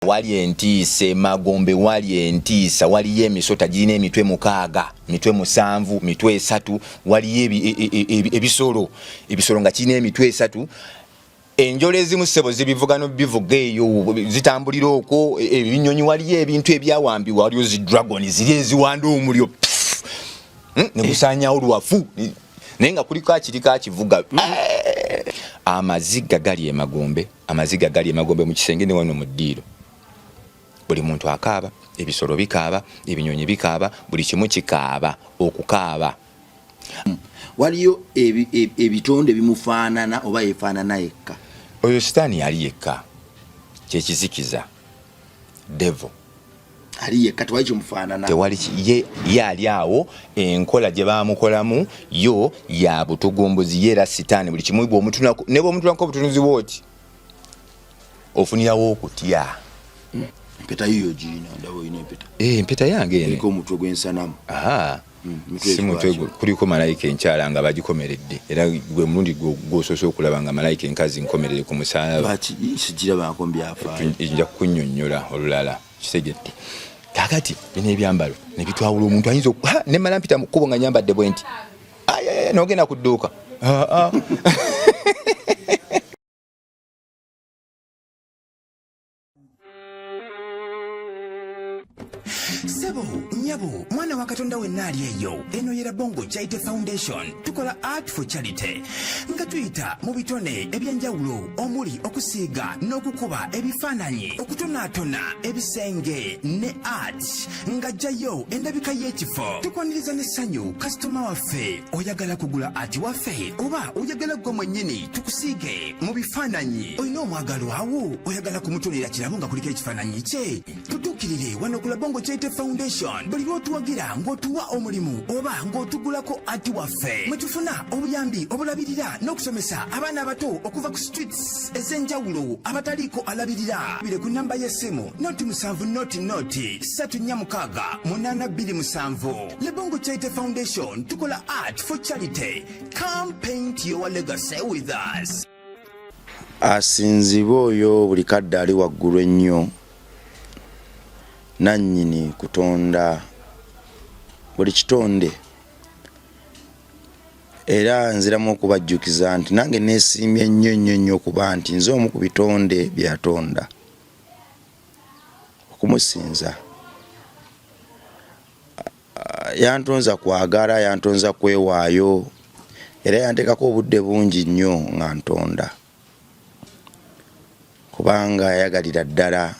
Wali entiise Magombe wali entiisa wali emisota girina emitwe 6 mitwe 7 mitwe 3 wali ebisolo nga kirina emitwe 3 enjole ezimu ssebo zibivugano bivuga eyo zitambulira okwo ebinyonyi wali ebintu ebyawambiwa waliyo zi dragon ziri eziwanda omulyo ne kusanya olwafu nenga kuliko akirika kivuga amaziga gali emagombe mu kisenge ne wano mu ddiiro buli muntu akaaba ebisolo bikaaba ebinyonyi bikaaba buli kimu kikaaba okukaaba waliyo ebitonde bimufaanana oba yefaanana yekka oyo sitaani yali yekka kyekizikiza devil ali yekka tewali kimufaanana tewali ye ali awo enkola gye baamukolamu yo ya butugumbuzi yeera sitaani buli kimu bw'omutunako ne bw'omutunako obutunuzi bwoti ofunirawo okutya empeta yiyo girina ndawo ine empeta empeta yange ene eko omutwe gw'ensanamu si mutwe kuliko malayika enkyala nga bagikomeredde era gwe mulundi gwosoose okulaba nga malayika enkazi nkomerere ku musalaba sigirabako mbyafaayo nja kukunnyonnyola olulala kitegedde kakati bino ebyambalo ne bitwawula omuntu ayinza ne mala mpita mu kkubo nga nyambadde bwe nti n'ogenda ku dduuka Sebo, nyabo, mwana wa Katonda wenna ali eyo. Eno yera Bongo Charity Foundation. Tukola art for charity. Nga tuyita mu bitone ebyanjawulo omuli okusiiga n'okukuba ebifaananyi, okutonaatona ebisenge ne art. Nga jjayo endabika y'ekifo. Tukwaniriza n'essanyu kasitoma waffe oyagala kugula art waffe oba oyagala gwe mwennyini tukusiige mu bifaananyi. Olina omwagalo awo oyagala kumutonera kirabo nga kuliko ekifaananyi kye. Tutuukirire wano ku Bongo Charity Foundation. Buli lw'otuwagira ng'otuwa omulimu oba ng'otugulako ati waffe mwe tufuna obuyambi obulabirira n'okusomesa abaana abato okuva ku streets ez'enjawulo abataliiko alabirira. Bire ku namba y'essimu noti 7 noti 346 Le Bongo Charity Foundation tukola art for charity. Come paint your legacy with us. Asinziba oyo buli kadde ali waggulu ennyo nannyini kutonda buli kitonde era nziramu okubajjukiza nti nange neesiimye nnyo okuba nti nze omu ku bitonde byatonda okumusinza yantonza kwagala yantonza kwewaayo era yanteekako obudde bungi nnyo nga ntonda kubanga yayagalira ddala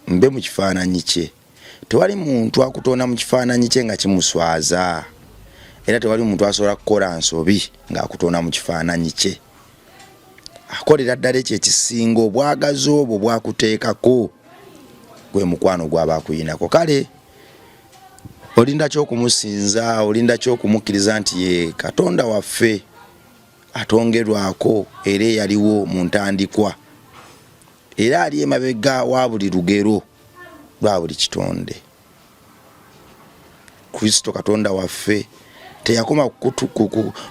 mbe mu kifaananyi kye. Tewali muntu akutonda mu kifaananyi kye nga kimuswaza era tewali muntu asobola kukola nsobi ng'akutonda mu kifaananyi kye. Akolera ddala ekyo ekisinga obwagazi obwo bwakuteekako gwe mukwano gw'aba akuyinako. Kale olinda ky'okumusinza olinda ky'okumukkiriza nti ye Katonda waffe atongerwako era yaliwo mu ntandikwa era ali emabega wa buli lugero lwa buli kitonde. Kristo Katonda waffe teyakoma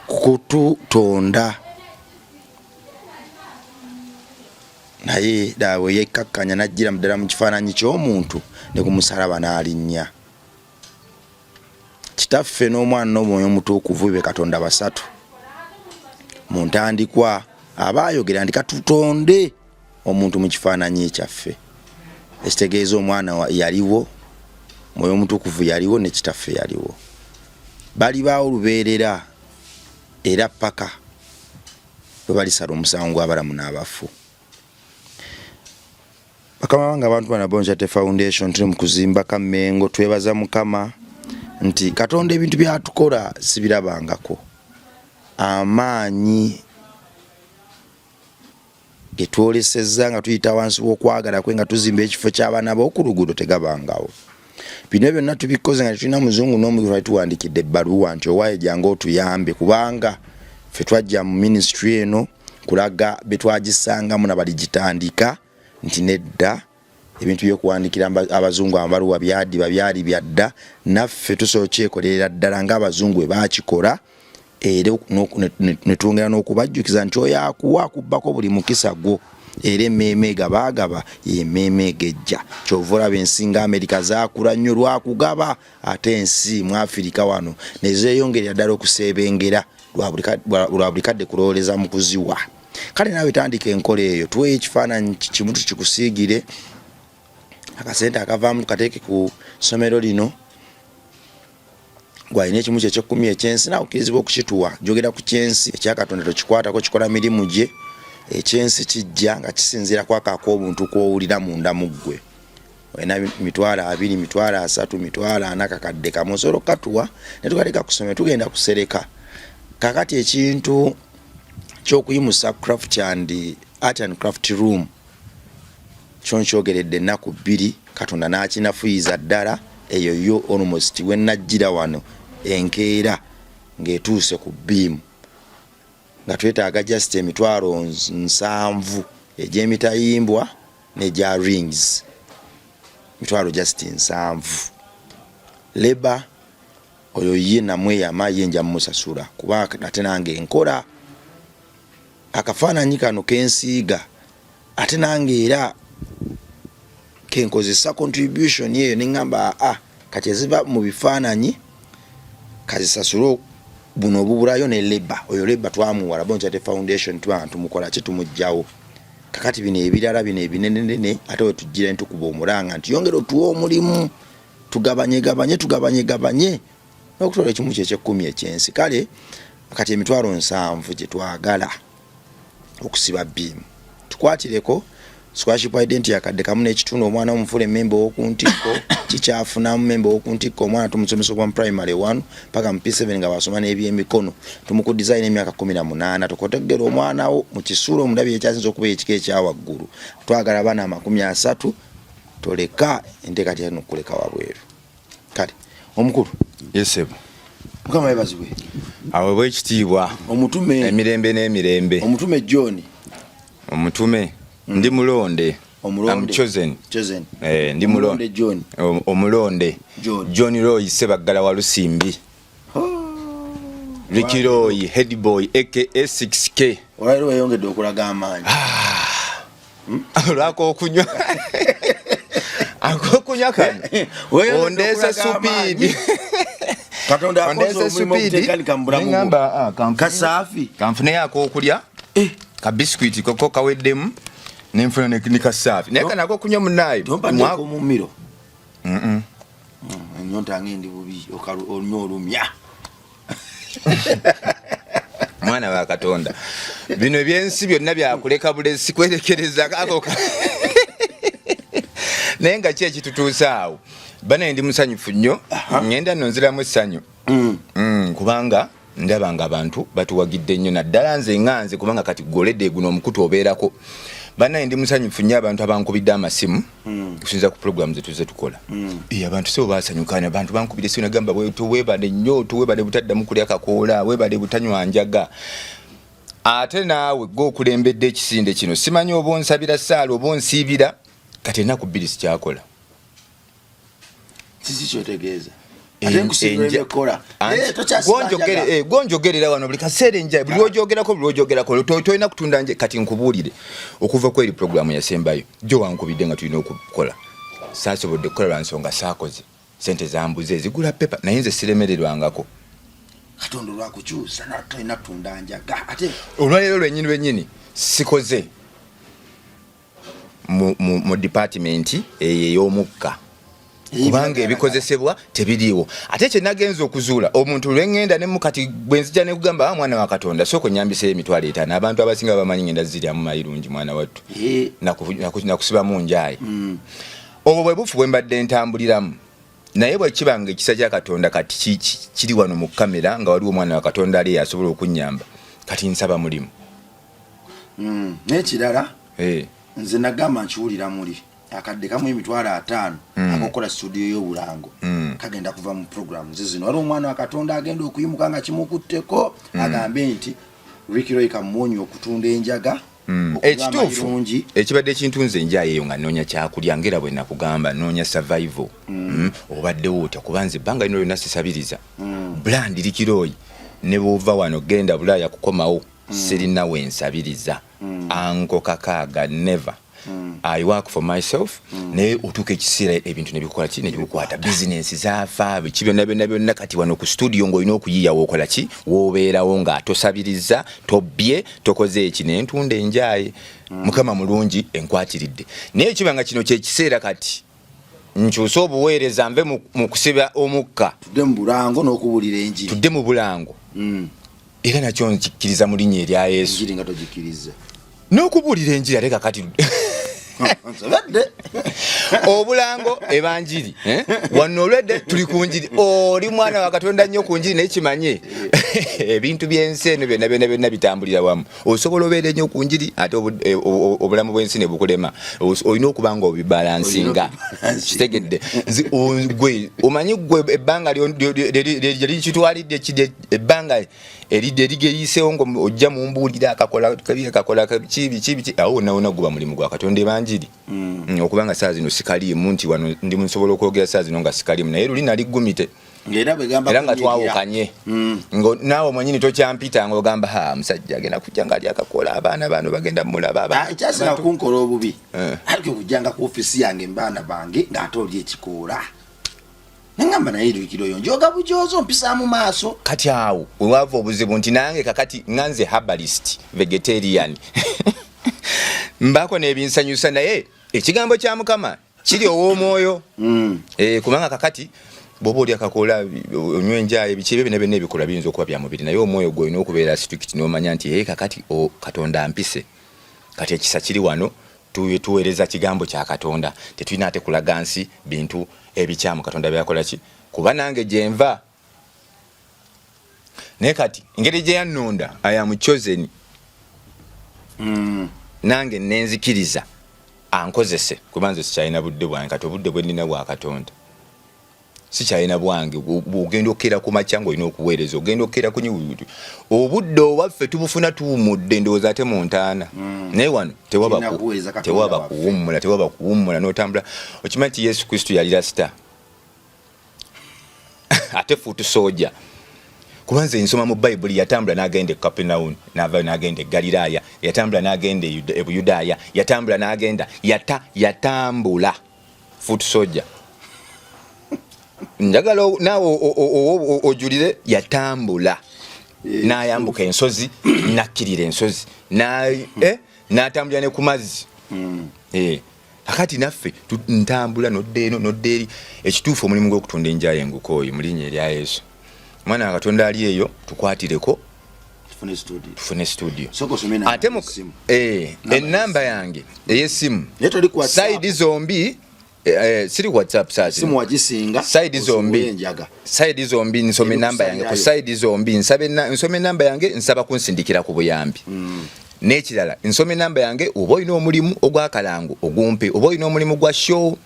kututonda naye dawe yekkakkanya n'ajjira ddala mu kifaananyi ky'omuntu ne ku musalaba n'alinnya. Kitaffe n'Omwana n'Omwoyo Omutukuvu be Katonda basatu mu ntandikwa abaayogera nti katutonde omuntu mu kifaananyi kyaffe. Ekitegeeza Omwana yaliwo, Mwoyo Omutukuvu yaliwo ne Kitaffe yaliwo. Bali baawo lubeerera era paka bwe balisala omusango abalamu n'abafu. Bakama bange abantu bana Bongo Charity Foundation tuli mu kuzimba Kamengo twebaza Mukama nti Katonda ebintu byatukola sibirabangako. Amaanyi getwolesezza nga tuyita wansi w'okwagala kwe nga tuzimba ekifo ky'abaana b'oku luguudo tegabangawo. Bino byonna tubikoze nga tulina muzungu n'omuzungu tuwandikidde ebbaluwa nti owaaye jangu otuyambe kubanga ffe twajja mu ministry eno kulaga be twagisangamu na baligitandika nti nedda ebintu by'okuwandikira abazungu amabaluwa byali byadda naffe tusobola okyekolerera ddala ng'abazungu bwe baakikola. Era netwongera n'okubajjukiza nti oyo akuwa akubbako buli mukisa gwo era emmeeme gabaagaba y'emmeeme egejja. Kyova olaba ensi nga Amerika zaakula nnyo lwakugaba, ate ensi mu Afirika wano ne zeeyongerera ddala okuseebengera lwa buli kadde kulowooleza mu kuziwa. Kale naawe tandika enkola eyo, tuwe ekifaananyi kimu tukikusiigire, akasente akavaamu tukateeke ku ssomero lino. Gwalina ekimu kye ky'ekkumi ekyensi naawe okkirizibwa okukituwa. Jogera ku kyensi ekyakatonda tokikwatako, kikola mirimu gye. Ekyensi kijja nga kisinziira ku akaako obuntu kw'owulira munda mu ggwe. Olina 20,000, 30,000, 40,000 kakadde kamu osobola okukatuwa ne tukaleka ku ssomero tugenda kusereka. Kakati ekintu ky'okuyimusa art and craft room kyo nkyogeredde ennaku 2 Katonda n'akinafuyiza ddala. Eyo yo almost we najjira wano enkeera ng'etuuse ku bbiimu nga twetaaga just 7,000 egy'emitayimbwa n'egya rings, 7,000. Leba oyo ye namweyama ye nja mmusasula kuba ate nange enkola akafaananyi kano kensiiga ate nange era kenkozesa contribution yeyo neŋŋamba kati eziva mu bifaananyi kazisasule buno obubulayo ne leba. Oyo leba twamuwala Bones Charity Foundation tubanga tumukola ki tumugjawo. Kakati bino ebirala bino ebinenenene ate we tujjira ne tukuba omulanga nti yongera otuwa omulimu tugabanye n'okutwala ekimu kye ky'ekkumi ekyensi. Kale kati 7,000 gye twagala okusiba bbiimu tukwatireko scholarship identity yakadde kamu n'ekitundu. Omwana omufule member w'okuntikko kikyafuna member w'okuntikko. Omwana tumusomesa okuva mu primary 1 paka mu P7 nga basoma n'ebyemikono. Tumuku design emyaka 18. Tukotegera omwana wo mu kisulo omulabye ekyasinza okuba ekika ekyawaggulu. Twagala abaana 30 toleka enteekateeka yano kuleka wabweru. Kale omukulu yesebo mukama yebazibwe awe bwekitiibwa omutume emirembe n'emirembe. Omutume John omutume ndi mulonde. I'm chosen. Ndi mulonde John. Omulonde. John Roy Sebaggala wa Lusimbi. Ricky Roy head boy aka 6K. Olalo weyongedde okulaga amaanyi. Lwako okunywa. Akukunywa kano. Ondesa supidi. Katonda akoze omulimu okuteekanika mu bulamu bwo. Kasaafi. Kanfune yako okulya. Ka biscuit koko kaweddemu. Nenfuna ne kasaafi. Naye kana ko kunywa munayi. Tompa ko mumiro. Nyonta ngende bubi onyo olumya. Mwana wa Katonda. Bino ebyensi byonna byakuleka bulesi kwerekereza kako. Naye nga ki ekitutuusaawo. Bana ndi musanyufu nnyo. Ngenda nonziramu essanyu. Kubanga ndaba nga abantu batuwagidde nnyo naddala nze nganze kubanga kati goledde guno omukutu obeerako. Bana ndi musanyufu nnyo abantu abankubidde amasimu kusinza ku program zetu tukola. Abantu sebo basanyukana abantu bankubidde simu nagamba webade nnyo tuwebade butaddamu kulya kakoola webade butanywa njaga. Ate naawe go kulembedde ekisinde kino simanyi oba onsabira ssaala oba onsiibira kati ennaku 2 sikyakola. Sisi kyotegeeza. Gonjogerera wano buli kaseera enja buli ojogerako tolina kutunda nje. Kati nkubuulire okuva ku eri programu yasembayo jo wankubidde nga tulina okukola saasobodde kukola lwa nsonga saakoze sente zambuze zigula pepa naye nze siremererwangako. Katonda lwakukyusa natolina kutunda njaga ate olwaleero lwennyini sikoze mu department ey'omukka kubanga ebikozesebwa tebiriiwo. Ate kye nagenza okuzuula omuntu lwengenda ne mukati bwenzija ne kugamba mwana wa Katonda soko nyambise 50,000 abantu abasinga bamanyi ngenda ziryamu mayirungi mwana wattu nakusiba mu njaye. Obwo bwe bufu bwe mbadde ntambuliramu naye bwe kibanga ekisa kya Katonda kati kiri wano mu kamera nga waliwo omwana wa Katonda ali asobola okunnyamba kati nsaba mulimu. N'ekirala nze nagamba nkiwulira muli akadde kamu 5,000 akokola studio y'obulango kagenda kuva mu program zino. Waliwo omwana wa Katonda agenda okuyimuka nga kimukutteko agambe nti Ricky Roy kamuwonye okutunda enjaga. Ekituufu ekibadde ekintu nze njaye eyo nga noonya kyakulya ngera bwe nakugamba noonya survival. Obaddewo otya kuba nze ebbanga lino lyonna sisabiriza. Brand Ricky Roy ne bw'ova wano genda Bulaaya kukomawo sirina wensabiriza anko kakaaga never. I work for myself. Ne otuka ekiseera ebintu ne bikola ki ne bikwata business zaafa bichi byonna kati wano ku studio ngo ino okuyiya wokola ki wobeerawo nga tosabiriza tobye tokoze eki n'entunda enjaye mukama mulungi enkwatiridde naye kibanga kino kye kiseera kati nkyusa obuweereza nve mu kusiba omukka tudde mu bulango n'okubulira enjiri tudde mu bulango era nakyo nkikkiriza mu linnya erya Yesu enjiri nga togikiriza n'okubulira enjiri ate kakati obulango ebanjiri wano olwedde tuli ku njiri oli mwana wa Katonda nnyo ku njiri naye kimanye ebintu by'ensi eno byonna bitambulira wamu osobola obeera ennyo ku njiri ate obulamu bw'ensi ne bukulema olina okuba nga obibalansinga kitegedde gwe omanyi gwe ebbanga lyali kitwalidde ebbanga erigeyiseewo nga ojja mu mbuulira akakola kibi awo wonna guba mulimu gwa Katonda ebanjiri okubanga saa zino sikaliimu nti wano ndi nsobola okwogera saa zino nga sikaliimu naye luli nali ggumite era nga twawukanye naawe mwenyini tokyampita nga ogamba musajja agenda kujja nga ali akakola abaana bano bagenda mulaba ekyasinga kunkola obubi ariko okujjanga ku ofisi yange mbaana bange ng'ate oli ekikoola nengamba naye lwikiroyo njoga bujozo mpisa mu maaso kati awo wava obuzibu nti nange kakati nganze herbalist vegetarian mbako nebinsanyusa naye ekigambo kya Mukama kiri ow'omwoyo kubanga kakati bobo oli akakola onywe enjaye ebikibe bine ebikola biyinza okuba bya mubiri naye omwoyo gwo olina okubeera strict n'omanya nti kakati Katonda ampise kati ekisa kiri wano tuweereza kigambo kya Katonda tetulina ate kulaga nsi bintu ebikyamu Katonda byakola ki kuba nange gyenva naye kati engeri gye yannonda ayamuchozeni nange nenzikiriza ankozese kubanze sikyalina budde bwange kati obudde bwe nnina bwa Katonda sikyalina bwange ogenda okera ku makya ng'olina okuweereza ogenda okera ku nyiwuutu obudde owaffe tubufuna tuwumudde ndowooza ate mu ntaana naye wano tewaba kuwummula n'otambula okimanyi nti Yesu Kristo yali rasita ate fuutu soja kubanze nsoma mu Bayibuli yatambula n'agenda e Kapernaum n'ava n'agenda e Galilaya yatambula n'agenda e Buyudaaya yatambula n'agenda yatambula fuutu soja njagala naawe ojulire yatambula n'ayambuka ensozi nakkirira ensozi n'atambula ne ku mazzi akati naffe ntambula nodde eno nodde eri ekituufu omulimu gw'okutunda enjaye engukooyi mu linnya erya Yesu mwana wa Katonda ali eyo tukwatireko tufune studio ate ennamba yange ey'essimu side zombi siri WhatsApp simu wagisinga side zombi nsome namba yange ku side zombi nsome namba yange nsaba kunsindikira ku buyambi n'ekirala nsome namba yange oba olina omulimu ogw'akalango ogumpe oba olina omulimu gwa show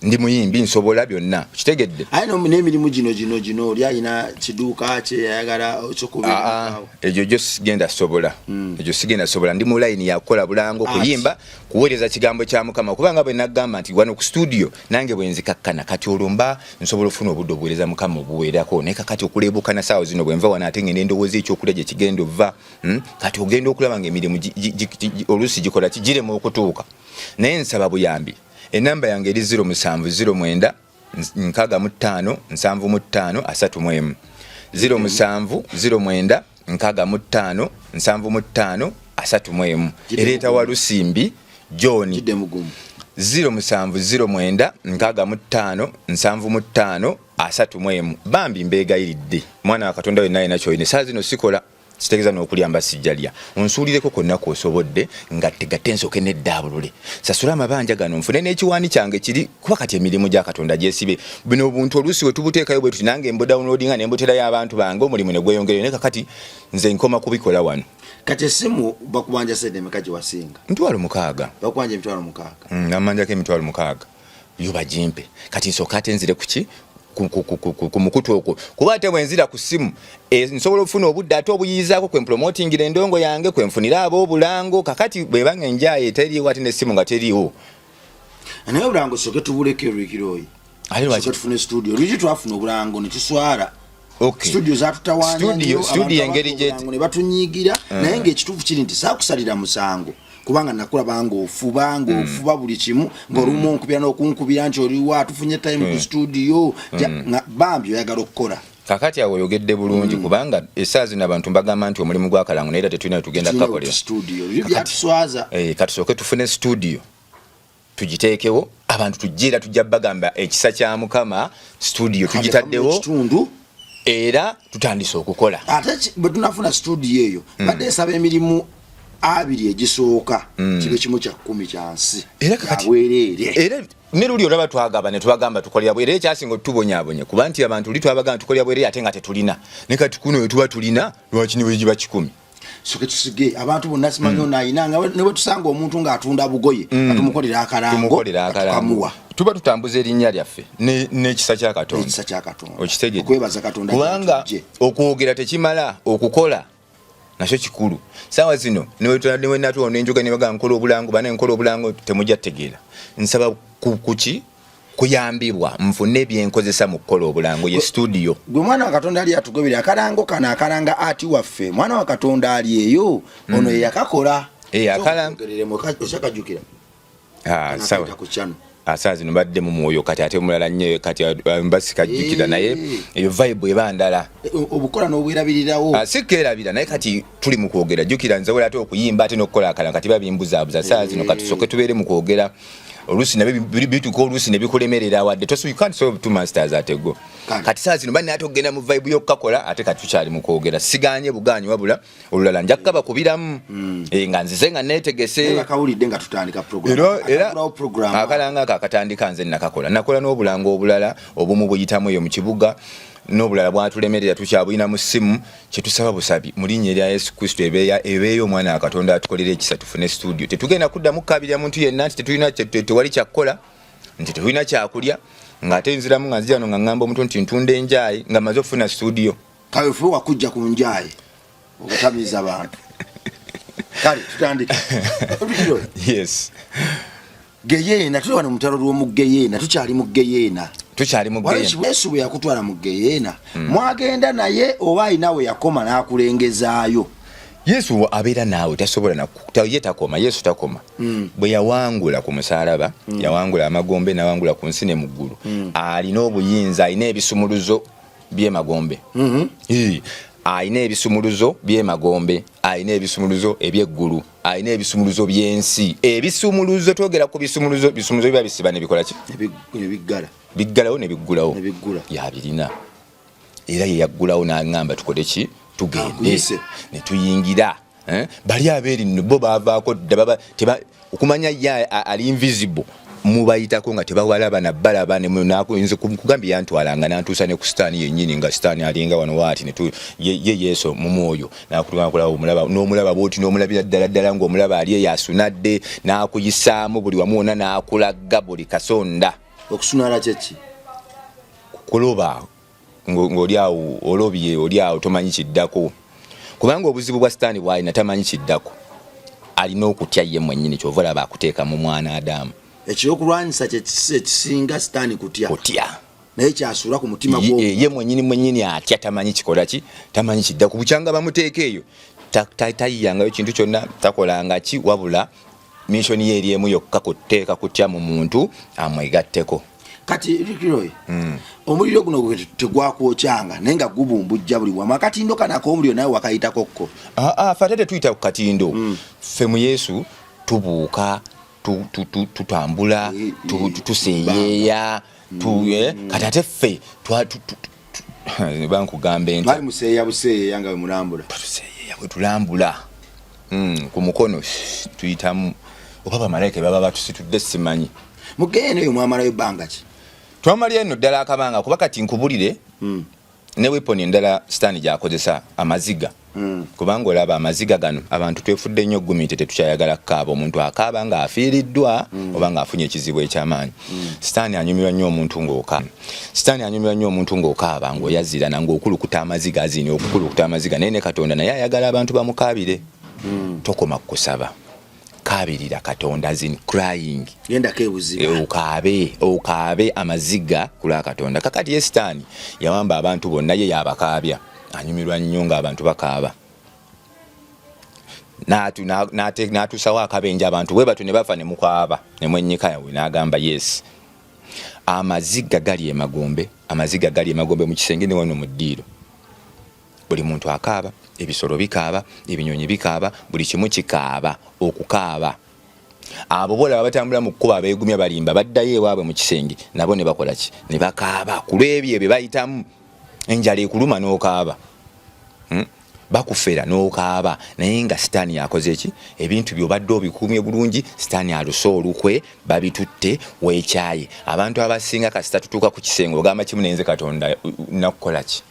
ndi muyimbi nsobola byonna kitegedde ayi no n'emirimu gino oli alina kiduuka kye yayagala okukubira egyo sigenda sobola ndi mu line yakukola bulango kuyimba kuweereza kigambo kya Mukama kubanga bwe nagamba nti wano ku studio nange bwe nzikakkana kati olumba nsobola ofuna obudde obuweereza Mukama obuweerako naye kakati okuleebukana saawa zino bwe nva wana ate ngenda endowooza ekyokulya gye kigenda ova kati ogenda okulaba ng'emirimu oluusi gikola kigirema okutuuka naye nsaba buyambi enamba yange eri 0709 65 75 31 0709 65 75 31 ereeta wa Lusimbi John 0709 65 75 31 bambi mbeegayiridde mwana wa Katonda we naye nakyo ine saa zino sikola sitegeza n'okulyamba sijjalya onsuulireko konna kwosobodde nga tegatensoke n'eddaabulule sasula amabanja gano nfune n'ekiwaani kyange kiri kuba kati emirimu gya Katonda gyesibe bino obuntu oluusi we tubuteekayo bwe tuti nange mbudownloadinga ne mbuterayo abantu bange omulimu ne gweyongere naye kakati nze nkoma kubikola wano kati essimu bakubanja sente emeka gye wasinga 6,000 bakubanja 6,000 namanjako 6,000 yo bagimpe kati nsooka ate nzire kuki ku mukutu okwo kuba ate bwenzira ku ssimu nsobola okufuna obudde ate obuyiizaako kwe promotingira endongo yange kwe nfunira ab'obulango kakati bwe banga enjaye teriiwo ate n'essimu nga teriiwo naye obulango soke tubuleke lwikiroyi soke tufune studio lwiki twafuna obulango ne tuswala studio zatutawaanya studio engeri gye ne batunyiigira naye ng'ekituufu kiri nti saakusalira musango kubanga nakulaba ng'ofuba buli kimu ng'olumu onkubira n'okunkubira nti oliwa tufunye time ku studio bambi oyagala okukola kakati awo oyogedde bulungi kubanga essaawa zino abantu mbagamba nti omulimu gwa Kalango naye era tetulina tugenda kukakolera byatuswaza katusooke tufune studio tugiteekewo abantu tujjira tujja bagamba ekisa kya Mukama studio tugitaddewo era tutandise okukola ate bwe tunafuna studio eyo badde esaba emirimu 2 egisooka kibe kimu kya 10 kyansi era ne luli olaba twagaba ne tubagamba tukolera bwere ekyasinga tubonyabonye kuba nti abantu luli twabagamba tukolera bwere ate nga tetulina ne kati kuno wetuba tulina lwaki niwe giba 10 soke tusige abantu bonna simanyo nayinanga ne wetusanga omuntu ng'atunda bugoye atumukolera akalango tuba tutambuza erinnya lyaffe n'ekisa kya Katonda okwebaza Katonda kubanga okwogera tekimala okukola nasho kikulu sawa zino niwe natuona enjoga nibaga nkola obulango bane nkola obulango temujja tegeera nsaba kuki kuyambibwa nfune byenkozesa mu kukola obulango ye studio gwe mwana wa Katonda ali atugobera akalango kana akalanga ati waffe mwana wa Katonda ali eyo ono yakakola akalango osakajukira sawa asazi nubadde mu mwoyo kati ate omulala nnyo kati mbasikajjukira naye eyo vibe ebandala obukola n'obwerabirirawo sikkerabira naye kati tuli mu kwogera jjukira nze wala ate okuyimba ate n'okukola akala kati babimbuzaabuza saa zino kati tusooke tubeere mu kwogera oluusi nabyo bituuka oluusi ne bikulemerera wadde you can't solve two masters ate go kati saa zino bani ate ogenda mu vibe y'okukakola ate kati tukyali mu kwogera siganye buganyi wabula olulala nja kukaba kubiramu nga nzize nga neetegese akawulidde nga tutandika program akalanga kakatandika nze nakakola nakola n'obulango obulala obumu buyitamu eyo mu kibuga n'obulala bwatulemerera tukyabulina mu ssimu kyetusaba busabi mu linnya erya Yesu Kristo ebeeyo omwana wa Katonda atukolera ekisa tufune studio tetugenda kuddamu kukabirira muntu yenna nti tetulina tewali kyakukola nti tetulina kyakulya ng'ate nziramu nga nzirano nga ngamba omuntu nti ntunda enjaayi nga maze okufuna studio kawefu wakujja ku njaayi okutamiza abantu kale tutandike yes Geyena tuli wano mutalo lw'omu Geyena tukyali mu Geyena Yesu bwe yakutwala mu Geyena mwagenda naye oba ayinawe yakoma n'akulengezaayo Yesu abeera naawe tasobola ye takoma Yesu takoma bwe yawangula ku musaalaba yawangula amagombe n'awangula ku nsi ne mu ggulu alina obuyinza alina ebisumuluzo by'emagombe ayina ebisumuluzo by'emagombe ayina ebisumuluzo eby'eggulu ayina ebisumuluzo by'ensi ebisumuluzo twogera ku bisumuluzo biba bisiba ne bikola ki biggalawo ne biggulawo yabirina era ye yaggulawo n'aŋŋamba tukole ki tugende ne tuyingira bali abeeri nno bo baavaako okumanya ye ali invisible mubayitako nga tebawalaba na balaba nze kugambye yantwalanga nantuusa ne ku sitaani yennyini nga sitaani alinga wano waati ye Yesu mu mwoyo n'omulaba bwoti n'omulabira ddala ng'omulaba ali eyo asunadde n'akuyisaamu buli wamu wonna n'akulaga buli kasonda okusunala kyeki kuloba ng'oli awo olobye oli awo tomanyi kiddako kubanga obuzibu bwa sitaani bw'alina tamanyi kiddako alina okutya ye mwennyini kyova olaba akuteeka mu mwana Adamu ekyokulwanyisa kyekisinga sitaani kutya naye kyasuula ku mutima gwo ye mwennyini atya tamanyi kikola ki tamanyi kiddako bukyanga bamuteeka eyo tayiyangayo kintu kyonna takolanga ki wabula mishoni ye eriemu yokka kuteeka kutya mu muntu amwegatteko kati Rikiroy omuliro guno tegwakwokyanga naye nga gubumbujja buli wamu akatindo kanako omuliro naye wakayitako fate tetuyita ku katindo ffe mu Yesu tubuuka tutambula tuseeyeeya kati ate ffe bankugambe nti museeya buseeyeeya nga bwemulambula tuseeyeeya bwe tulambula ku mukono tuyitamu oba bamalayika baba batusitudde simanyi mugende eyo mwamalayo ebbanga ki twamalya eno ddala akabanga kuba kati nkubulire ne weapon endala sitaani gyakozesa amaziga kubanga olaba amaziga gano abantu twefudde nnyo guminte tetukyayagala kukaaba omuntu akaaba nga afiiriddwa oba ng'afunye ekizibu eky'amaanyi sitaani anyumirwa nnyo omuntu ng'okaaba ng'oyazirana ng'okulukuta amaziga azini okukulukuta amaziga naye ne Katonda naye ayagala abantu bamukaabire tokoma kukusaba kaabirira Katonda azini crying yendako ebuzibu okaabe amaziga kula Katonda kakati ye sitaani yawamba abantu bonna ye yabakaabya anyumirwa nnyo ng'abantu bakaaba n'atusawo akabenje abantu bwe batu ne bafa ne mukaaba ne mwennyika yawe n'agamba yes. Amaziga gali emagombe mu kisenge ne wano mu ddiiro. Buli muntu akaaba, ebisolo bikaaba, ebinyonyi bikaaba, buli kimu kikaaba, okukaaba. Abo bola batambula mu kkuba abeegumya balimba baddayo ewaabwe mu kisenge nabo ne bakola ki? Ne bakaaba kulwebyo bye bayitamu. Enjala ekuluma n'okaaba. Bakufera n'okaaba naye nga sitaani yakoze ki? Ebintu by'obadde obikuumye bulungi, sitaani aluso olukwe babitutte weekyaye. Abantu abasinga kasita tutuuka ku kisenge ogamba kimu nenze Katonda nakukola ki?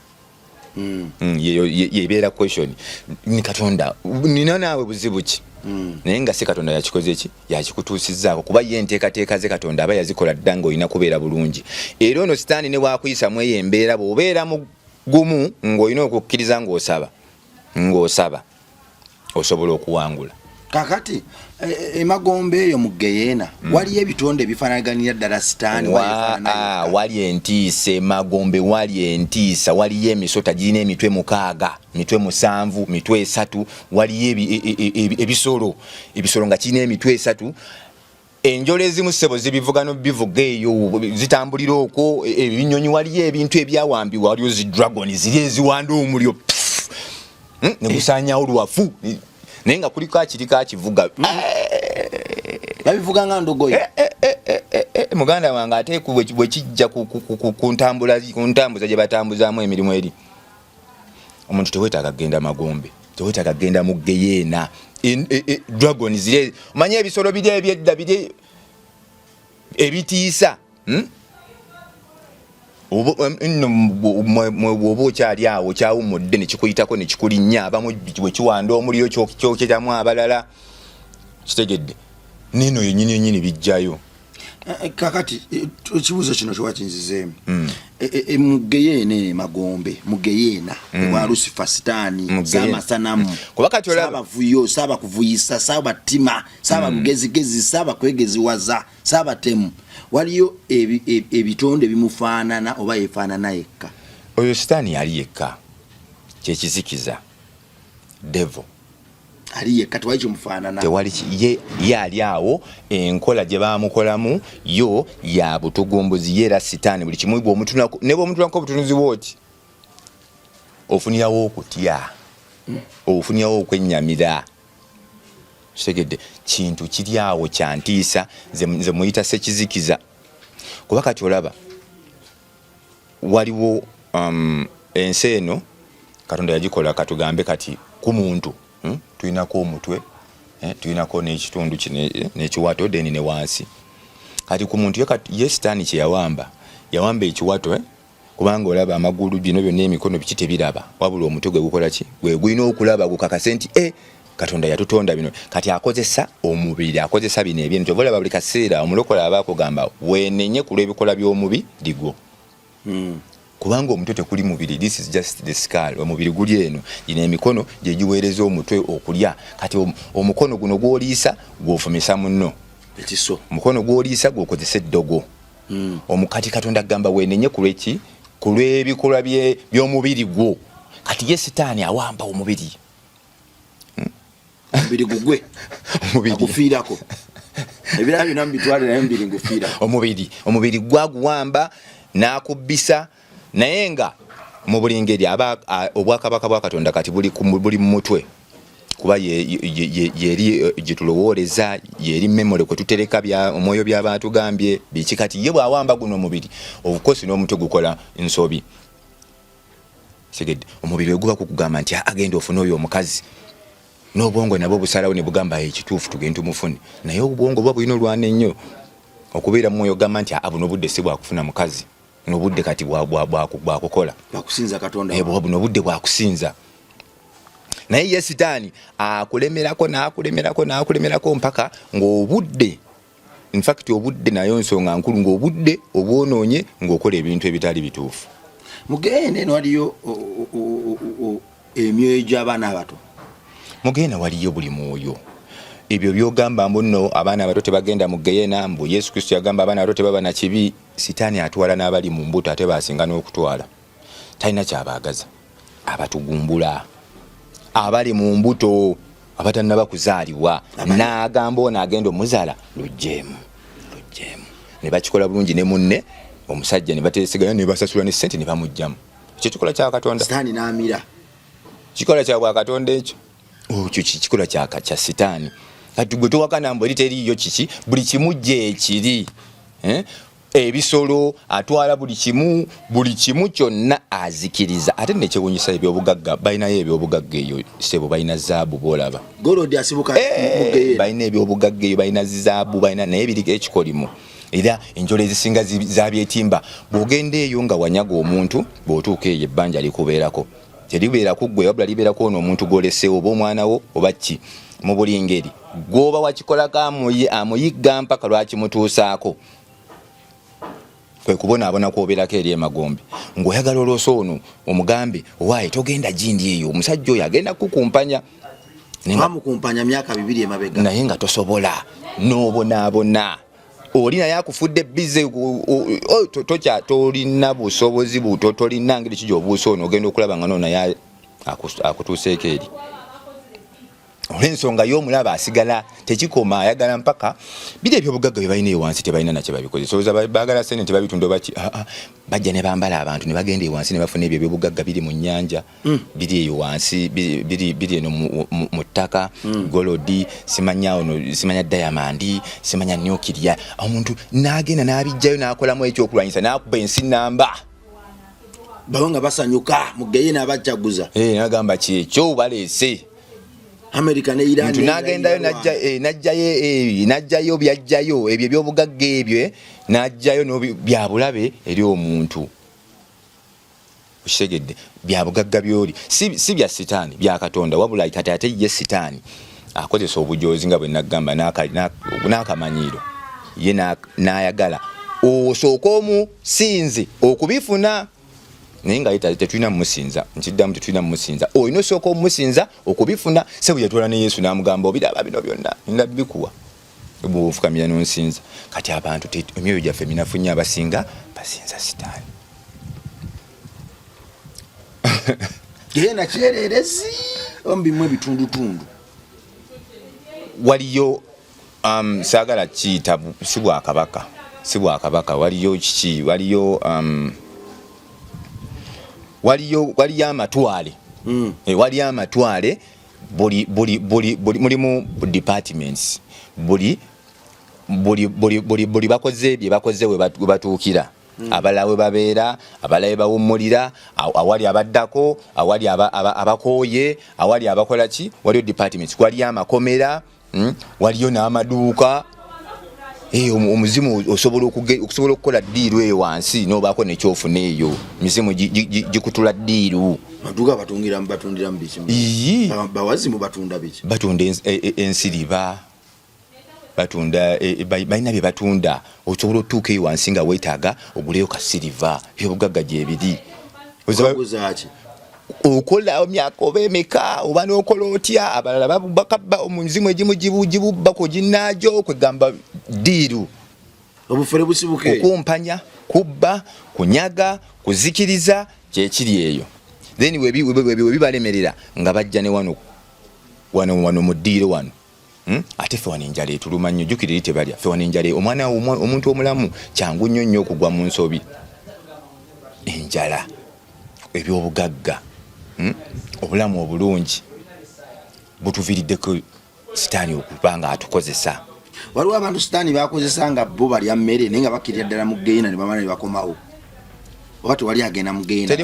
Yebeera question ni Katonda nina naawe buzibu ki? Naye nga si Katonda yakikoze ki? Yakikutuusizzaako kuba ye enteekateeka ze Katonda aba yazikola dda ng'olina kubeera bulungi. Era ono sitaani ne bwakuyisa mu eyo embeera bw'obeera mugumu ng'olina okukkiriza ng'osaba osobola okuwangula. Kakati emagombe eyo mu Geyeena waliyo ebitonde ebifaanaganira ddala sitaani wali entiisa emagombe wali entiisa waliyo emisota girina emitwe 6 mitwe 7 mitwe 3 waliyo ebisolo nga kirina emitwe 3. Enjolo ezimu ssebo zibivuga bivuga eyo zitambulira okwo ebinyonyi waliyo ebintu ebyawambibwa waliyo zi dragon ziri eziwanda omuliro ne gusaanyawo lwafu naye nga kuliko akiriko akivuga babivuga nga ndogoyi. Muganda wange ate bwe kijja ku ntambuza gye batambuzaamu emirimu eri omuntu teweetaaga kgenda magombe, teweetaaga kgenda mu Geyeena. Dragon zire omanye ebisolo biri ebyedda biri ebitiisa oba okyali awo kyawumudde ne kikuyitako ne kikulinnya abamu bwe kiwanda omuliro kyokyetamu abalala kitegedde nino yennyini bijjayo. Kakati ekibuuzo kino kyewakinzizeemu mu Geyeena emagombe mu Geyeena wa Lucifer sitaani saamasanamu kuba kati olaba saabavuyo saabakuvuyisa saabatima saabagezigezi saabakwegeziwaza saabatemu waliyo ebitonde bimufaanana oba yefaanana yekka. Oyo sitaani yali yekka kyekizikiza devil ali yekka tewali kimufaanana tewali ye ali awo enkola gye baamukolamu yo ya butugumbuzi ye era sitaani buli kimu bw'omutunako ne bw'omutunako obutunuzi bw'oti ofunirawo okutya ofunirawo okwennyamira kitegedde kintu kiri awo kya ntiisa ze muyita sekizikiza kuba kati olaba waliwo ensi eno Katonda yagikola katugambe kati ku muntu tulinako omutwe tulinako n'ekitundu n'ekiwato deni ne wansi kati ku muntu ye sitaani kye yawamba ekiwato kubanga olaba amagulu bino byonna emikono biki tebiraba wabula omutwe gwe gukola ki gwe gulina okulaba gukakase nti Katonda yatutonda bino kati akozesa omubiri akozesa bino ebintu obalaba buli kaseera omulokola aba akugamba weenenye ku lw'ebikola by'omubiri digwo kubanga omutwe tekuli mubiri, this is just the skull. Omubiri guli eno gina emikono gye giweereza omutwe okulya kati omukono guno gwoliisa gw'ofumisa munno ekiso omukono gw'oliisa gw'okozesa eddogo omukati Katonda agamba weenenye ku lw'eki ku lw'ebikolwa by'omubiri gwo kati ye sitaani awamba omubiri omubiri gugwe akufiirako ebirala byonna mbitwale naye mbiri ngufiira omubiri gwaguwamba n'akubbisa naye nga mu buli ngeri obwakabaka bwa Katonda kati buli mu mutwe kuba yeri gye tulowooleza yeri memory kwe tutereka omwoyo by'abantu gambye biki kati ye bwawamba guno omubiri obukosi n'omutwe gukola ensobi segedde omubiri guba kukugamba nti agenda ofuna oyo omukazi n'obwongo nabwo busalawo ne bugamba ekituufu tugenda tumufune naye obwongo buba bulina olwana ennyo okubeera mu mwoyo gamba nti buno obudde si bwakufuna mukazi n'obudde kati bwakukola bwakusinza Katonda buno obudde bwakusinza naye ye sitaani akulemerako mpaka ng'obudde in fact obudde nayo nsonga nkulu ng'obudde obwonoonye ng'okola ebintu ebitali bituufu. Mugende eno waliyo emyoyo gy'abaana abato mugenda waliyo buli mwoyo ebyo byogamba mbuno abaana abato tebagenda mu Geyeena mbu Yesu Kristo yagamba abaana abato tebaba na kibi sitaani atwala n'abali mu mbuto ate basinga n'okutwala talina kyabaagaza abatugumbula abali mu mbuto abatannaba kuzaalibwa n'agamba ono agenda omuzaala lujjeemu ne bakikola bulungi ne munne omusajja ne bateeseganya ne basasula ne ssente ne bamugjamu ekyo kya Katonda sitaani n'amira kikola kya bwa Katonda ekyo kikola kya sitaani kati gwe towakana mbu eri teriiyo kiki buli kimu gye ekiri ebisolo atwala buli kimu kyonna azikiriza ate nekyewunyisa ebyobugagga balinayo ebyobugagga eyo sebo balina zaabu boolaba golodi asibuka balina ebyobugagga eyo balina zaabu balina naye biri ekikolimu era enjolo ezisinga zabyetimba bw'ogenda eyo nga wanyaga omuntu bw'otuuka eyo ebbanja likubeerako teribeera ku ggwe wabula libeerako ono omuntu gw'oleseewo oba omwana wo oba ki mu buli ngeri gw'oba wakikolako amuyigga mpaka lwakimutuusaako kwe kubonaabona kwobeerako eri emagombe ng'oyagala olwosa ono omugambe owaaye togenda gindi eyo omusajja oyo agenda kukumpanya bamukumpanya myaka 2 emabega naye nga tosobola n'obonaabona oli naye akufudde bize tolina busobozi buto tolina ngeri ki gy'obuusa ono ogenda okulaba nga naye akutuuseeko eri olw'ensonga y'omulaba asigala tekikoma ayagala mpaka biri ebyobugagga bye balina ewansi tebalina nakye babikoze solooza baagala sente tebabitunda baki bajja ne bambala abantu ne bagenda ewansi ne bafuna ebyo ebyobugagga biri mu nnyanja biri eyo wansi biri eno mu ttaka golodi simanya diamandi simanya nyukirya omuntu n'agenda n'abijjayo n'akolamu ekyokulwanyisa n'akuba ensi namba bawo nga basanyuka mugeye n'abajjaguza n'agamba kyekyo baleese America ne Iran tunagendayo najjayo byajjayo ebyo byobugagga ebyo najjayo no byabulabe eri omuntu ushegedde byabugagga byoli si bya sitaani bya Katonda wabula ate ye sitaani akozesa obujozi nga bwe nagamba n'akamanyiiro ye n'ayagala osooka omusinzi okubifuna naye nga tetulina mumusinza nkiddamu tetulina mumusinza olina osooka omumusinza okubifuna se bwe yatwala ne Yesu n'amugamba obiraba bino byonna ndabikuwa bw'ofukamira n'onsinza kati abantu emyoyo gyaffe minafu nnyo abasinga basinza sitaani genda kyererezi ombimwe bitundutundu waliyo saagala kiyita si bwakabaka waliyo kiki waliyo amatwale waliyo amatwale mulimu departments buli bakoze bye bakoze we batuukira abalala we babeera abalala bawummulira awali abaddako awali abakooye awali abakola ki waliyo departments waliyo amakomera waliyo n'amaduuka omuzimu osobola okukola ddiiru eyo wansi n'obaako nekyofuna eyo mizimu gikutula ddiiru maduuka batundiramu biki bawazimu batunda biki batunda ensiriba batunda balina bye batunda osobola otuuka eyo wansi nga weetaaga oguleyo kasiriva byobugagga gyebiri okola myaka oba emeka oba n'okola otya abalala bakabba omuzimu egimu gibubbako ginnaajo kwegamba ddiiru obufere busibuke okumpanya kubba kunyaga kuzikiriza kyekiri eyo then webibalemerera nga bajja ne wano mu ddiiro wano ate ffe wano enjala etuluma nnyo jjukira eri tebalya ffe wano enjala omwana omuntu omulamu kyangu nnyo okugwa mu nsobi enjala ebyobugagga obulamu obulungi butuviiriddeko sitaani okuba nga atukozesa waliwo abantu sitaani bakozesa nga bo balya mmere naye nga bakkirira ddala mu ggeeyina ne bamala ne bakomawo oba tewali agenda mu ggeeyina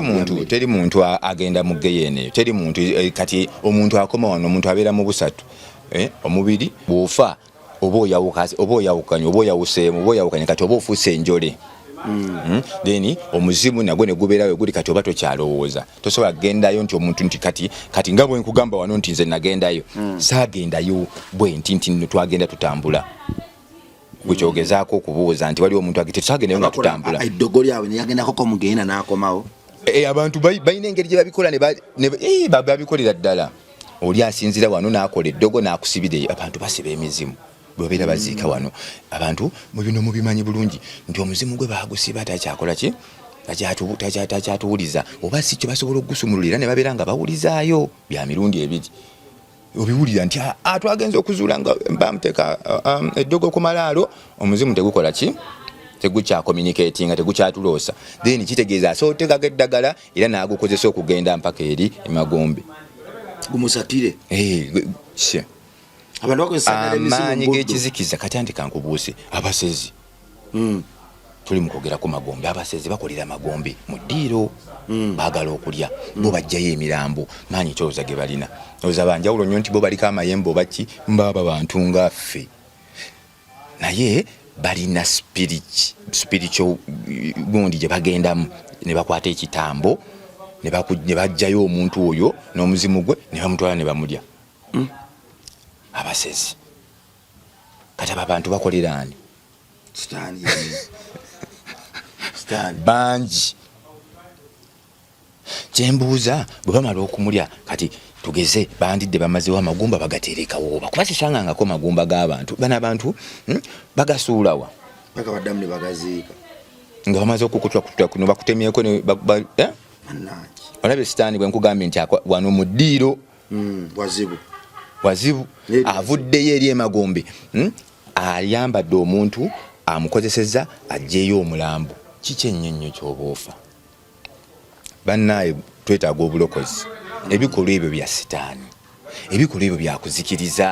teri muntu agenda mu ggeeyina eyo teri muntu kati omuntu akoma wano omuntu abeera mu busatu omubiri bw'ofa oba oyawukanye oba oyawuseemu oba oyawukanye kati oba ofuuse enjole then omuzimu nagwo ne gubeerawo guli kati oba tokyalowooza tosobola kugendayo nti omuntu nti kati nga bwe nkugamba wano nti nze nagendayo saagendayo bwe nti twagenda tutambula gwekyogezaako okubuuza nti waliwo omuntu tetusagendayo nga tutambula eddogo lyabwe neyagendako mugenda n'akomawo abantu balina engeri gye babikola babikolera ddala oli asinzira wano n'akola eddogo n'akusibireyo abantu basiba emizimu bwebabeera baziika wano abantu mubino mubimanyi bulungi nti omuzimu gwe bagusiba takyakola ki takyatuwuliza oba si kyo basobola okugusumululira ne babeera nga bawulizaayo bya mirundi ebiri obiwulira nti twagenza okuzuula nga bamuteka eddogo ku malaalo omuzimu tegukola ki tegukya communicating tegukyatuloosa then kitegeeza asootekaga eddagala era n'agukozesa okugenda mpaka eri emagombe gumusatire abantu bakozesa amaanyi g'ekizikiza kati andika nkubuuse abasezi tuli mu kwogera ku magombe abasezi bakolera magombe mu ddiiro baagala okulya bo bajjayo emirambo maanyi kyolooza ge balina olowooza banjawulo nnyo nti bo baliko amayembe oba ki mbaaba bantu ngaffe naye balina spiritual gundi gye bagendamu ne bakwata ekitambo ne bajjayo omuntu oyo n'omuzimu gwe ne bamutwala ne bamulya abasezi kati abo abantu bakolera ani bangi kyembuuza bwe bamala okumulya kati tugeze bandidde bamazewo amagumba bagateerekawo bakuba sisangangako magumba g'abantu bano abantu bagasuulawa bagabaddamu ne bagaziika nga bamaze okukutwa kuno bakutemyeko olabye sitaani bwe nkugambye nti wano mu ddiiro wazibu avuddeyo eri emagombe ayambadde omuntu amukozesezza ajjeeyo omulambo kiki ennyonnyo ky'oba ofa bannaye twetaaga obulokozi ebikolwa ebyo bya sitaani ebikolwa ebyo byakuzikiriza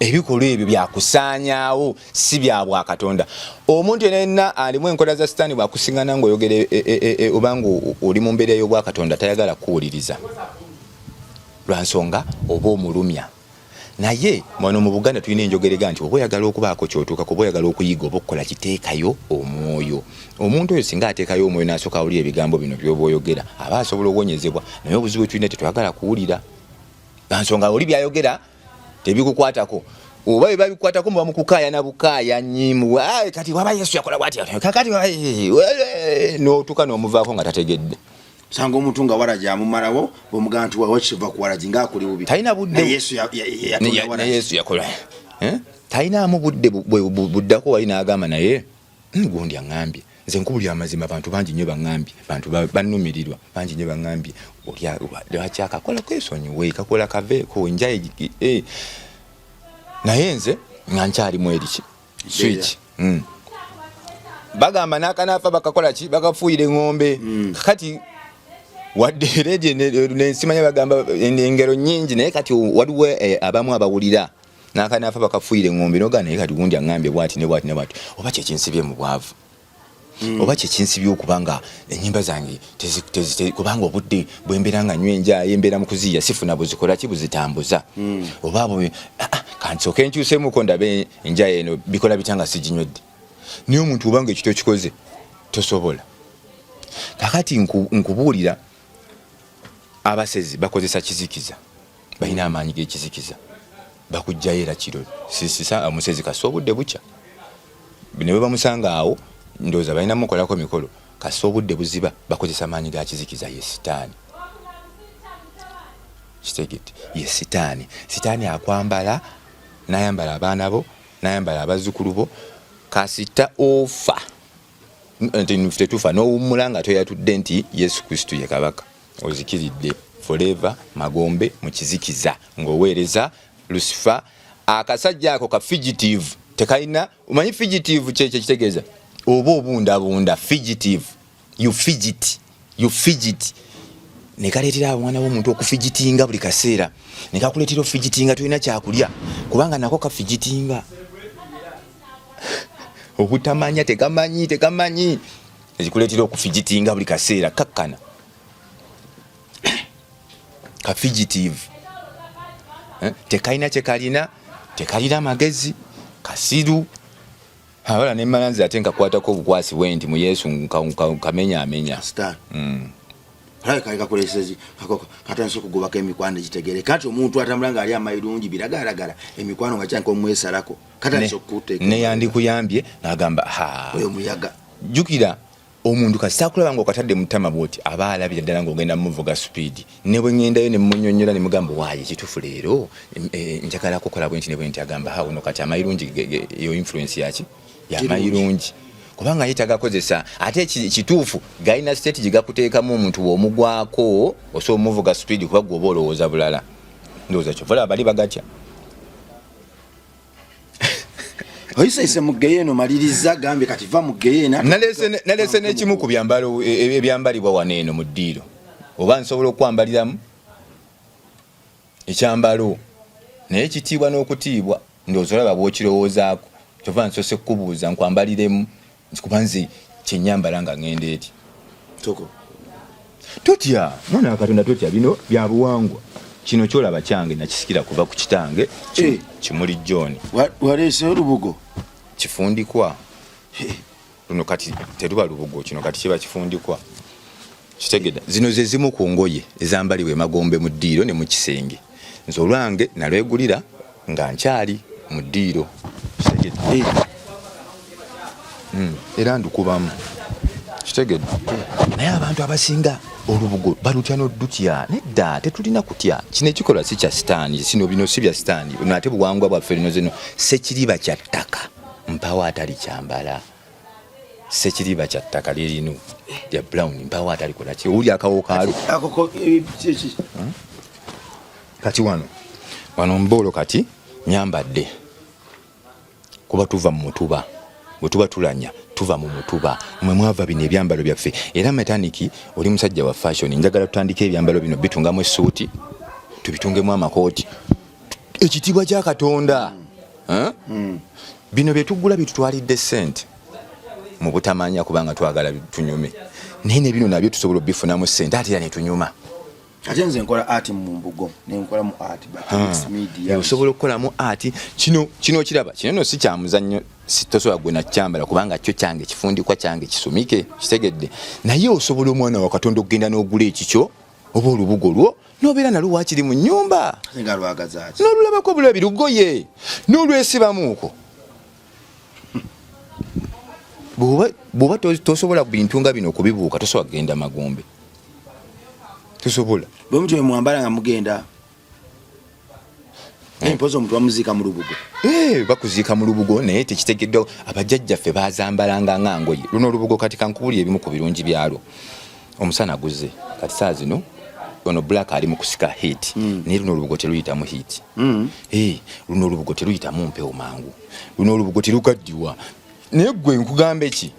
ebikolwa ebyo byakusaanyaawo si bya bwakatonda omuntu yenna alimu enkola za sitaani bwakusiŋŋana ng'oyogere obanga oli mu mbeera y'obwakatonda tayagala kuwuliriza lwa nsonga oba omulumya naye wano mu Buganda tulina enjogerega nti oba oyagala okubaako kyotuukako oba oyagala okuyiga oba okukola kiteekayo omwoyo omuntu oyo singa ateekayo omwoyo n'asooka awulira ebigambo bino by'oba oyogera aba asobola okuwonyezebwa naye obuzibu tulina tetwagala kuwulira nsonga oli byayogera tebikukwatako oba bye babikwatako muba mukukaayana bukaaya nyimu kati waba Yesu yakola bw'ati kakati n'otuuka n'omuvaako nga tategedde sanga omuntu nga waraji amumalawo bw'omugamba nti wakiva ku waraji ng'akuli bubi talina budde Yesu yakola talinaamu budde buddako wali n'agamba naye gundi aŋŋambye nze nkubulira amazima abantu bangi nnyo baŋŋambye bantu bannumirirwa bangi nnyo baŋŋambye lwaki akakola kwesonyiwe kakola kaveeko njaye naye nze nga nkyalimu eriki swiki bagamba n'akanaafa bakakola ki bakafuuyira eŋŋombe kati wadde ereje nensimanya bagamba engero nyingi naye kati waliwo abamu abawulira n'akanaafa bakafuuyira eŋŋombe nogaa naye kati gundi aŋŋambye bwati ne bwati ne bwati oba kyekinsibye mu bwavu oba kyekinsibye okubanga ennyimba zange kubanga obudde bwembeera nga nywa enjaaye embeera mu kuziya sifuna buzikola ki buzitambuza oba kansooke nkyuseemuko ndabe enjaaye eno bikola bitya nga siginywedde naye omuntu obanga ekito kikoze tosobola kakati nkubuulira abasezi bakozesa kizikiza balina amaanyi g'ekizikiza bakujjayo era kiro sisisa omusezi kasa obudde bukya ne bwe bamusanga awo ndowooza balina mukolako mikolo kasa obudde buziba bakozesa amaanyi ga kizikiza ye sitaani kitegedde ye sitaani akwambala n'ayambala abaana bo n'ayambala abazzukulu bo kasita ofa tetufa n'owummula nga toyatudde nti Yesu Kristo ye kabaka ozikiridde forever magombe mu kizikiza ng'oweereza Lucifer akasajja ako ka fugitive tekalina omanyi fugitive kyekyo kitegeeza oba obundabunda fugitive you fidget ne kaleetera omwana w'omuntu okufigitinga buli kaseera ne kakuleetera ofigitinga tolina kyakulya kubanga nako kafigitinga obutamanya tegamanyi ekikuleetera okufigitinga buli kaseera kakkana ka fugitive tekalina kyekalina tekalina magezi kasiru abala nemmalanzi ate nkakwatako obukwasi bwe nti mu Yesu nkamenya kakolesezi katandise okugobako emikwano egitegere kati omuntu atambula nga ali amayirungi biragalagala emikwano nga kyanka omwesalako katandise okuteeka neyandikuyambye n'agamba oyo muyaga jjukira omuntu kasitakulaba nga okatadde mu ttama bwoti aba alabira ddala ng'ogenda muvuga speedi ne bwe ŋŋendayo ne mmunyonnyola ne mugamba waayo ekitufu leero njagala kukola bwe nti ne bwe nti agamba ono kati amayirungi eyo influence yaki yamayirungi kubanga yetagakozesa ate kituufu galina state gigakuteekamu omuntu omugwako osobola omuvuga speed kuba gwe oba olowooza bulala ndowooza kyovala bali bagatya oyise mu geyeeno maliriza gambe kati va mu geyeena nalese n'ekimu ku byambalo ebyambalibwa wano eno mu ddiiro oba nsobola okwambaliramu ekyambalo naye kitiibwa n'okutiibwa ndowooza olaba bw'okirowoozaako kyova nsose kukubuuza nkwambaliremu kuba nze kyenyambala nga ngenda eti totya mwana wa Katonda totya bino bya buwangwa kino kyolaba kyange nakisikira kuva ku kitange Kimuli John waleese olubugo kifundikwa luno kati teruba lubugo kino kati kiba kifundikwa kitegeda zino ze zimu ku ngoye ezambalibwa Magombe mu ddiiro ne mu kisenge nze olwange nalwegulira nga nkyali mu ddiiro kitegeda era ndukubamu kitegeda naye abantu abasinga olubugo balutya n'oddutya nedda tetulina kutya kino ekikola si kya sitaani sino bino si bya sitaani nate buwangwa bwaffe lino zino sekiriba kya ttaka mpawo atali kyambala sekiriba kya ttaka lirino lya brown mpawo atali kola ki owuli akawokalo kati wano mboolo kati nyambadde kuba tuva mu mutuba bwe tuba tulanya tuva mu mutuba mwe mwava bino ebyambalo byaffe era metaniki oli musajja wa fashion njagala tutandike ebyambalo bino bitungamu essuuti tubitungemu amakooti ekitiibwa kya Katonda bino bye tugula bitutwalidde ssente mu butamanya kubanga twagala tunyume naye ne bino nabyo tusobola obifunamu ssente ate era ne tunyuma ate nze nkola art mu mbugo nenkola mu art but media osobola okukola mu art kino kiraba kino si kya muzannyo sitosobola gwe nakyambala kubanga kyo kyange kifundikwa kyange kisumike kitegedde naye osobola omwana wa Katonda okugenda n'ogula ekikyo oba olubugo lwo nobeera nalwo wakiri mu nnyumba nga lwagaza n'olulabako bulabi lugoye n'olwesibamuuko bw'oba tosobola bintu nga bino okubibuuka tosobola kugenda Magombe tusobola bwe mutwe mwambala nga mugenda empozo omuntu bamuziika mu lubugo bakuziika mu lubugo naye tekitegeddwa abajjajjaffe bazambalanga nga ngoye luno olubugo kati kankubuli ebimu ku birungi byalwo omusana guze kati saa zino ono black ali mu kusika heat naye luno olubugo teruyitamu heat luno olubugo teruyitamu mpewo mangu luno olubugo terugaddiwa naye gwe nkugamba eki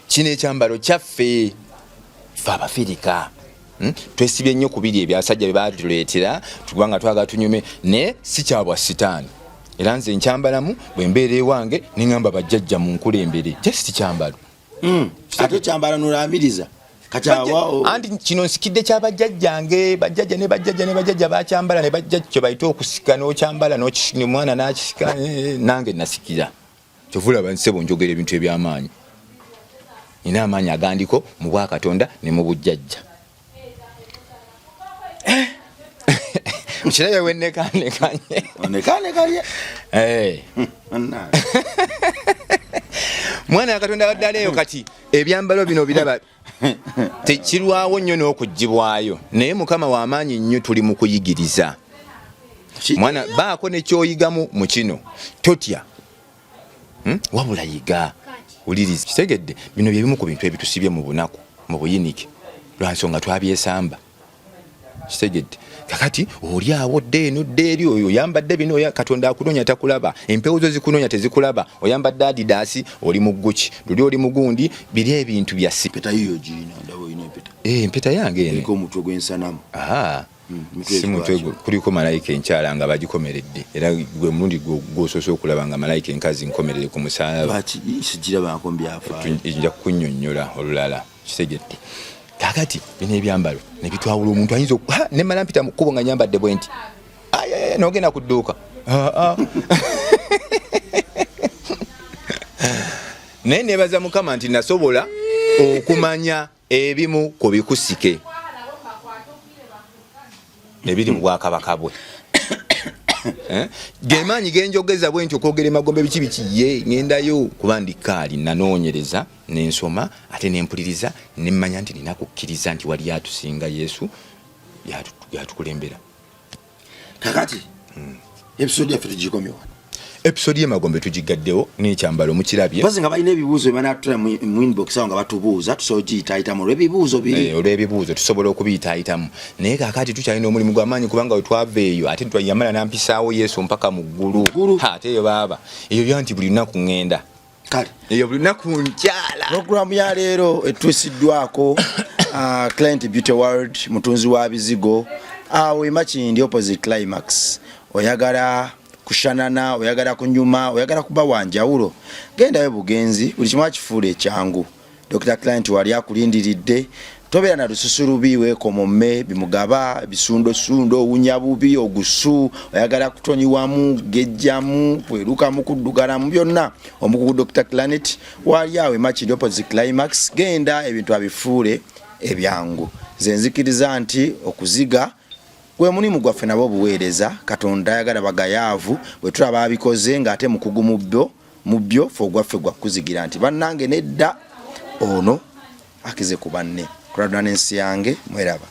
kino ekyambalo kyaffe fe Abafirika twesibye nnyo ku biri ebyasajja bye batuleetera tugwanga twaga tunyume ne si kyabwa sitaani era nze nkyambalamu bwe mbeera ewange neŋŋamba bajjajja mu nkulembere just kyambalo ate kyambala n'olamiriza kacyawa anti kino nsikidde kyabajjajjange bajjajja bakyambala ne bajja kyo bayita okusika n'okyambala omwana n'akisika nange nasikira kyovulaba nsebo njogera ebintu eby'amaanyi nina amaanyi agandiko mu bwa Katonda ne mu bujjajja mukirabe wennekanekanye mwana wa Katonda baddaleeyo kati ebyambalo bino biraba tekirwawo nnyo n'okuggyibwayo naye Mukama w'amaanyi nnyo tuli mu kuyigiriza mwana baako nekyoyigamu mu kino totya wabula yiga uliriza kitegedde bino bye bimu ku bintu ebitusibye mu bunaku mu buyinike lwansonga twabyesamba kitegedde kakati oli awo ddeeno ddeeri oyo oyambadde bino Katonda akunoonya takulaba empewo zo zikunoonya tezikulaba oyambadde Adidas oli mu Gucci luli oli mu gundi biri ebintu bya peta yiyo gina ndabo ine peta empeta yange ene ko mutwe gwensanamu si mutwe kuliko malayika enkyala nga bagikomeredde era gwe mulundi gwosoose okulaba nga malayika enkazi nkomerere ku musalaba sigira banko mbyafa nja kunnyonnyola olulala kitegedde kakati bino ebyambalo ne bitwawula omuntu ayinza ne malampita mu kkubo nga nyambadde bwenti nogenda ku dduuka naye nebaza Mukama nti nasobola okumanya ebimu ku bikusike nebiri mu Bwakabaka bwe gemaanyi genjogeza bwenti okwogera Magombe biki bikiye ngendayo kuba ndikaali nanoonyereza nensoma ate nempuliriza nemmanya nti nina kukkiriza nti wali atusinga Yesu yatukulembera kakati episode yaffe tugikomyewa episode ye Magombe tugigaddewo n'ekyambalo mukirabye baze nga balina ebibuuzo banatula mu inbox awo nga batubuuza tusoogiyitaayitamu olw'ebibuuzo biri olw'ebibuuzo tusobola okubiyitaayitamu naye kaakati tukyalina omulimu gw'amaanyi kubanga we twava eyo ate twayamala nampisaawo Yesu mpaka mu ggulu ate eyo baaba eyo byanti buli lunaku ŋŋenda kale eyo buli lunaku nkyala programu ya leero etuusiddwako Client Beauty World mutunzi wa bizigo awe Makindi opposite Climax oyagala kushanana oyagala kunyuma oyagala kuba wanjawulo genda we bugenzi buli kimu akifuula ekyangu Dr. Client wali akulindiridde tobeera na lususulu biwe komomme bimugaba bisundo owunyabubi ogusu oyagala kutonyiwamu gejjamu bweruka mu kuddugala mu byonna omukugu Dr. Client wali awe Makindi opposite Climax genda ebintu abifuule ebyangu zenzikiriza nti okuziga gwe mulimu gwaffe nabo buweereza Katonda ayagala bagayaavu bwe tulaba abikoze ng'ate mukugu mu byo ffe ogwaffe gwakuzigira nti bannange nedda ono akize ku banne kuladwa n'ensi yange mweraba